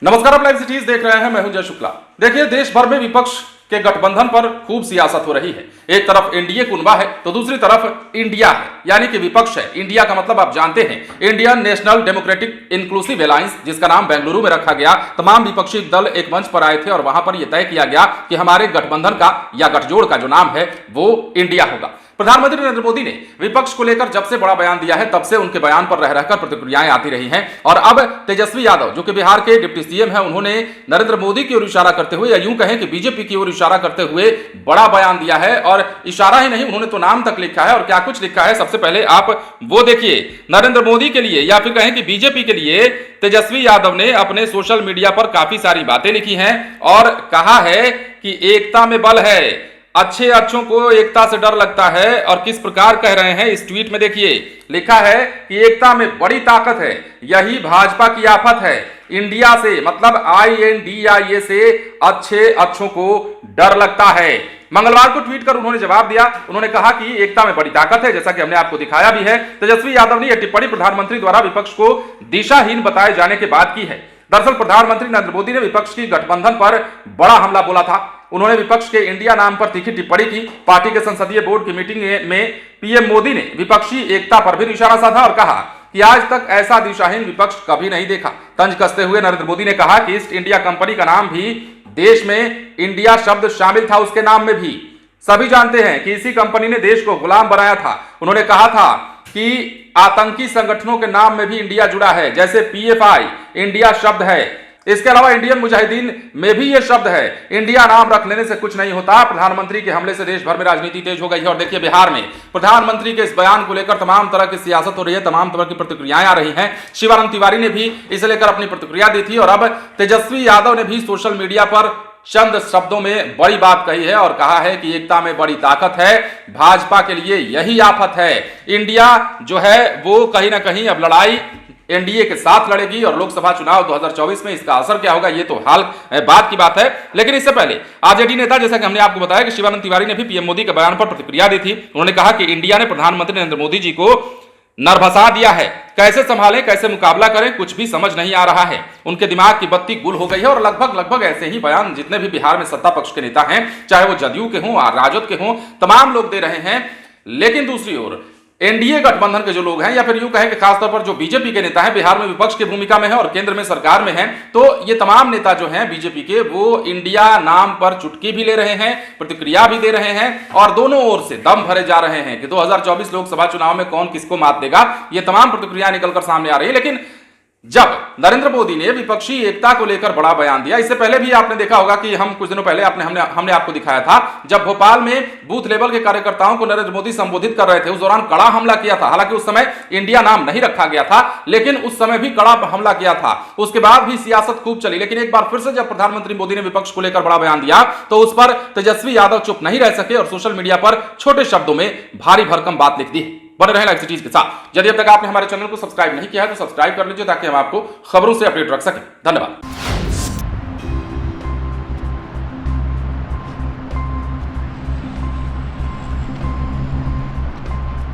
नमस्कार, आप live cities देख रहे हैं। मैं हूं जय शुक्ला। देखिए, देश भर में विपक्ष के गठबंधन पर खूब सियासत हो रही है। एक तरफ एनडीए कुनबा है तो दूसरी तरफ इंडिया है, यानी कि विपक्ष है। इंडिया का मतलब आप जानते हैं, Indian national democratic inclusive alliance, जिसका नाम बेंगलुरु में रखा गया। तमाम विपक्षी दल एक मंच पर आए थे और वहां पर यह तय किया गया कि हमारे गठबंधन का या गठजोड़ का जो नाम है वो इंडिया होगा। प्रधानमंत्री नरेंद्र मोदी ने विपक्ष को लेकर जब से बड़ा बयान दिया है तब से उनके बयान पर रह रहकर प्रतिक्रियाएं आती रही हैं। और अब तेजस्वी यादव, जो कि बिहार के डिप्टी सीएम हैं, उन्होंने नरेंद्र मोदी की ओर इशारा करते हुए, या यूं कहें कि बीजेपी की ओर इशारा करते हुए बड़ा बयान दिया है। और इशारा ही नहीं, उन्होंने तो नाम तक लिखा है। और क्या कुछ लिखा है, सबसे पहले आप वो देखिए। नरेंद्र मोदी के लिए, या फिर कहें कि बीजेपी के लिए, तेजस्वी यादव ने अपने सोशल मीडिया पर काफी सारी बातें लिखी हैं और कहा है कि एकता में बल है, अच्छों को एकता से डर लगता है। और किस प्रकार कह रहे हैं इस ट्वीट में देखिए, लिखा है कि एकता में बड़ी ताकत है, यही भाजपा की आफत है। इंडिया से मतलब INDIA से अच्छों को डर लगता है। मंगलवार को ट्वीट कर उन्होंने जवाब दिया। उन्होंने कहा कि एकता में बड़ी ताकत है, जैसा कि हमने आपको दिखाया भी है। तेजस्वी यादव ने यह टिप्पणी प्रधानमंत्री द्वारा विपक्ष को दिशाहीन बताए जाने के बाद की है। दरअसल प्रधानमंत्री नरेंद्र मोदी ने विपक्ष की गठबंधन पर बड़ा हमला बोला था। उन्होंने विपक्ष के इंडिया नाम पर तीखी टिप्पणी की। पार्टी के संसदीय बोर्ड की मीटिंग में पीएम मोदी ने विपक्षी एकता पर भी निशाना साधा और कहा कि आज तक ऐसा दिशाहीन विपक्ष कभी नहीं देखा। तंज कसते हुए नरेंद्र मोदी ने कहा कि ईस्ट इंडिया कंपनी का नाम भी देश में इंडिया शब्द शामिल था, उसके नाम में भी। सभी जानते हैं कि इसी कंपनी ने देश को गुलाम बनाया था। उन्होंने कहा था कि आतंकी संगठनों के नाम में भी इंडिया जुड़ा है, जैसे PFI इंडिया शब्द है। इसके अलावा इंडियन मुजाहिदीन में भी यह शब्द है। इंडिया नाम रख लेने से कुछ नहीं होता। प्रधानमंत्री के हमले से देश भर में राजनीति तेज हो गई है। और देखिए, बिहार में प्रधानमंत्री के इस बयान को लेकर तमाम तरह की सियासत हो रही है, तमाम तरह की प्रतिक्रियाएं आ रही हैं। शिवानंद तिवारी ने भी इसे लेकर अपनी प्रतिक्रिया दी थी। और अब तेजस्वी यादव ने भी सोशल मीडिया पर चंद शब्दों में बड़ी बात कही है और कहा है कि एकता में बड़ी ताकत है, भाजपा के लिए यही आफत है। इंडिया जो है वो कहीं ना कहीं अब लड़ाई एनडीए के साथ लड़ेगी और लोकसभा चुनाव 2024 में इसका असर क्या होगा, ये तो हाल बात की बात है। लेकिन इससे पहले आरजेडी नेता, जैसा कि हमने आपको बताया कि शिवानंद तिवारी ने भी पीएम मोदी के बयान पर प्रतिक्रिया दी थी। उन्होंने कहा कि इंडिया ने प्रधानमंत्री नरेंद्र मोदी जी को नरभसा दिया है। कैसे संभालें, कैसे मुकाबला करें, कुछ भी समझ नहीं आ रहा है। उनके दिमाग की बत्ती गुल हो गई है। और लगभग ऐसे ही बयान जितने भी बिहार में सत्ता पक्ष के नेता हैं, चाहे वो जदयू के हों, राजद के हों, तमाम लोग दे रहे हैं। लेकिन दूसरी ओर एनडीए गठबंधन के जो लोग हैं, या फिर यूं कहें कि खासतौर पर जो बीजेपी के नेता हैं, बिहार में विपक्ष की भूमिका में है और केंद्र में सरकार में है, तो ये तमाम नेता जो हैं बीजेपी के, वो इंडिया नाम पर चुटकी भी ले रहे हैं, प्रतिक्रिया भी दे रहे हैं और दोनों ओर से दम भरे जा रहे हैं कि 2024 लोकसभा चुनाव में कौन किसको मात देगा। ये तमाम प्रतिक्रिया निकलकर सामने आ रही है। लेकिन जब नरेंद्र मोदी ने विपक्षी एकता को लेकर बड़ा बयान दिया, इससे पहले भी आपने देखा होगा कि हम कुछ दिनों पहले हमने आपको दिखाया था, जब भोपाल में बूथ लेवल के कार्यकर्ताओं को नरेंद्र मोदी संबोधित कर रहे थे, उस दौरान कड़ा हमला किया था। हालांकि उस समय इंडिया नाम नहीं रखा गया था, लेकिन उस समय भी कड़ा हमला किया था। उसके बाद भी सियासत खूब चली। लेकिन एक बार फिर से जब प्रधानमंत्री मोदी ने विपक्ष को लेकर बड़ा बयान दिया तो उस पर तेजस्वी यादव चुप नहीं रह सके और सोशल मीडिया पर छोटे शब्दों में भारी भरकम बात लिख दी। बने रहें लाइव सिटीज के साथ। यदि अब तक आपने हमारे चैनल को सब्सक्राइब नहीं किया है तो सब्सक्राइब कर लीजिए, ताकि हम आपको खबरों से अपडेट रख सकें। धन्यवाद।